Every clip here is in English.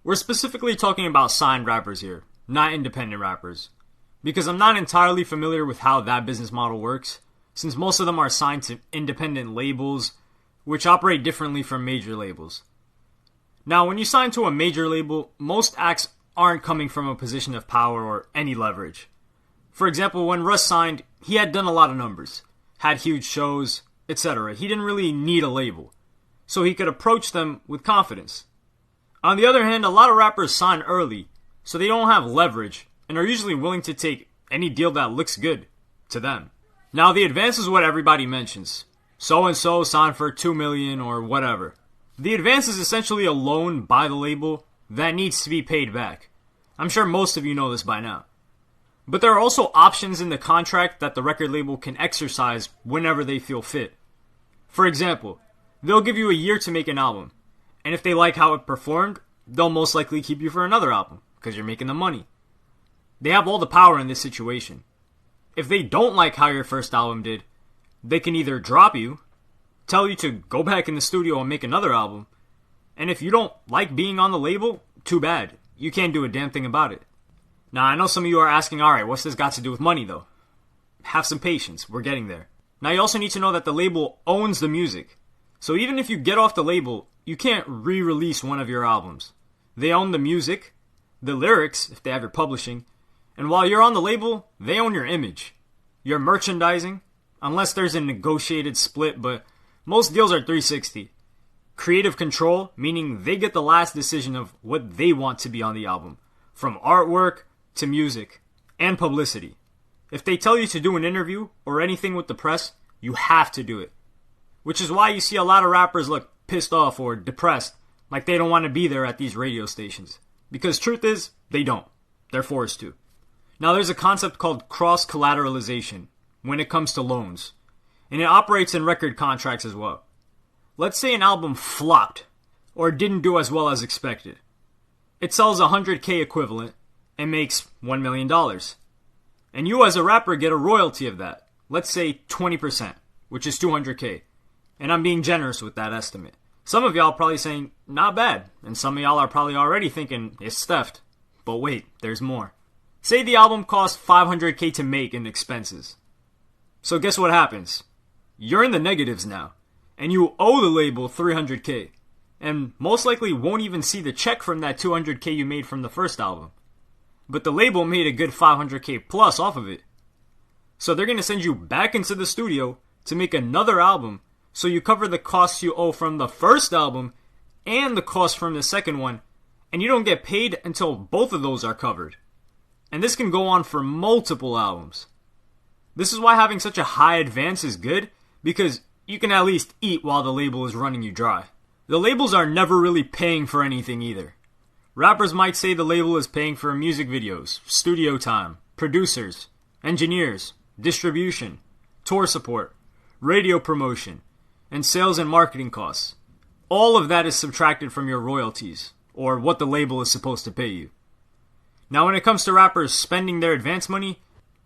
We're specifically talking about signed rappers here, not independent rappers. Because I'm not entirely familiar with how that business model works, since most of them are signed to independent labels, which operate differently from major labels. Now, when you sign to a major label, most acts aren't coming from a position of power or any leverage. For example, when Russ signed, he had done a lot of numbers, had huge shows, etc. He didn't really need a label, so he could approach them with confidence. On the other hand, a lot of rappers sign early, so they don't have leverage, and are usually willing to take any deal that looks good to them. Now, the advance is what everybody mentions. So-and-so signed for $2 million or whatever. The advance is essentially a loan by the label that needs to be paid back. I'm sure most of you know this by now. But there are also options in the contract that the record label can exercise whenever they feel fit. For example, they'll give you a year to make an album, and if they like how it performed, they'll most likely keep you for another album, because you're making them money. They have all the power in this situation. If they don't like how your first album did, they can either drop you, tell you to go back in the studio and make another album, and if you don't like being on the label, too bad. You can't do a damn thing about it. Now, I know some of you are asking, alright, what's this got to do with money though? Have some patience, we're getting there. Now, you also need to know that the label owns the music. So even if you get off the label, you can't re-release one of your albums. They own the music, the lyrics, if they have your publishing, and while you're on the label, they own your image, your merchandising, unless there's a negotiated split, but most deals are 360. Creative control, meaning they get the last decision of what they want to be on the album, from artwork to music and publicity. If they tell you to do an interview or anything with the press, you have to do it. Which is why you see a lot of rappers look pissed off or depressed, like they don't want to be there at these radio stations. Because truth is, they don't. They're forced to. Now, there's a concept called cross-collateralization when it comes to loans, and it operates in record contracts as well. Let's say an album flopped or didn't do as well as expected. It sells $100K equivalent and makes $1 million. And you as a rapper get a royalty of that. Let's say 20%, which is $200K. And I'm being generous with that estimate. Some of y'all probably saying, not bad. And some of y'all are probably already thinking, it's theft. But wait, there's more. Say the album cost $500K to make in expenses. So guess what happens? You're in the negatives now. And you owe the label $300K. And most likely won't even see the check from that $200K you made from the first album. But the label made a good $500K plus off of it. So they're going to send you back into the studio to make another album so you cover the costs you owe from the first album and the cost from the second one, and you don't get paid until both of those are covered. And this can go on for multiple albums. This is why having such a high advance is good, because you can at least eat while the label is running you dry. The labels are never really paying for anything either. Rappers might say the label is paying for music videos, studio time, producers, engineers, distribution, tour support, radio promotion, and sales and marketing costs. All of that is subtracted from your royalties, or what the label is supposed to pay you. Now, when it comes to rappers spending their advance money,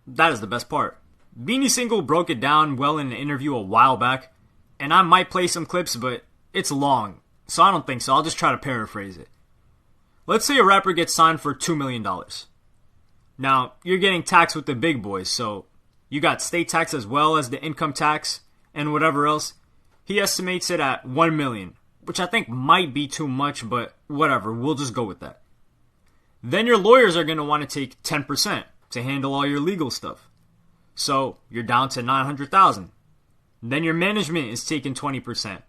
that is the best part. Beanie Siegel broke it down well in an interview a while back, and I might play some clips, but it's long, so I don't think so. I'll just try to paraphrase it. Let's say a rapper gets signed for $2 million. Now, you're getting taxed with the big boys, so you got state tax as well as the income tax and whatever else. He estimates it at $1 million, which I think might be too much, but whatever, we'll just go with that. Then your lawyers are going to want to take 10% to handle all your legal stuff. So you're down to $900,000. Then your management is taking 20%,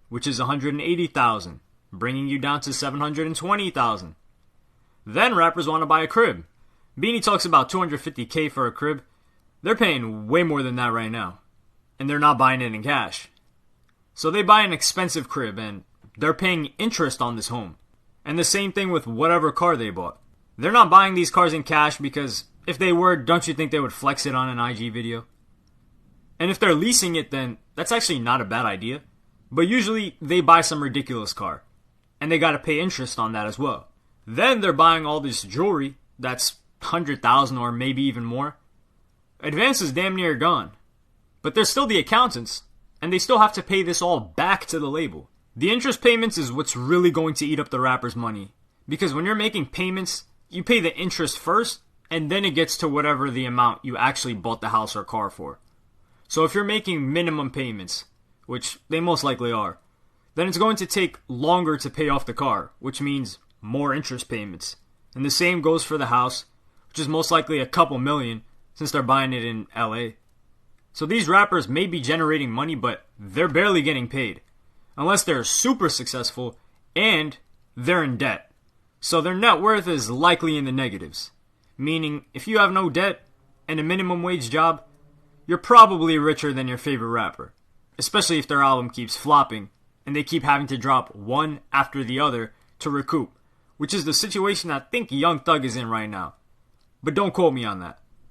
which is $180,000, bringing you down to $720,000. Then rappers want to buy a crib. Beanie talks about $250K for a crib. They're paying way more than that right now, and they're not buying it in cash. So they buy an expensive crib, and they're paying interest on this home. And the same thing with whatever car they bought. They're not buying these cars in cash because if they were, don't you think they would flex it on an IG video? And if they're leasing it, then that's actually not a bad idea. But usually they buy some ridiculous car, and they gotta pay interest on that as well. Then they're buying all this jewelry that's $100,000 or maybe even more. Advance is damn near gone. But they're still the accountants, and they still have to pay this all back to the label. The interest payments is what's really going to eat up the rapper's money, Because when you're making payments, you pay the interest first, and then it gets to whatever the amount you actually bought the house or car for. So if you're making minimum payments, which they most likely are, then it's going to take longer to pay off the car, which means more interest payments. And the same goes for the house, which is most likely a couple million since they're buying it in LA. So these rappers may be generating money, but they're barely getting paid. Unless they're super successful and they're in debt. So their net worth is likely in the negatives. Meaning, if you have no debt and a minimum wage job, you're probably richer than your favorite rapper. Especially if their album keeps flopping and they keep having to drop one after the other to recoup. Which is the situation I think Young Thug is in right now. But don't quote me on that.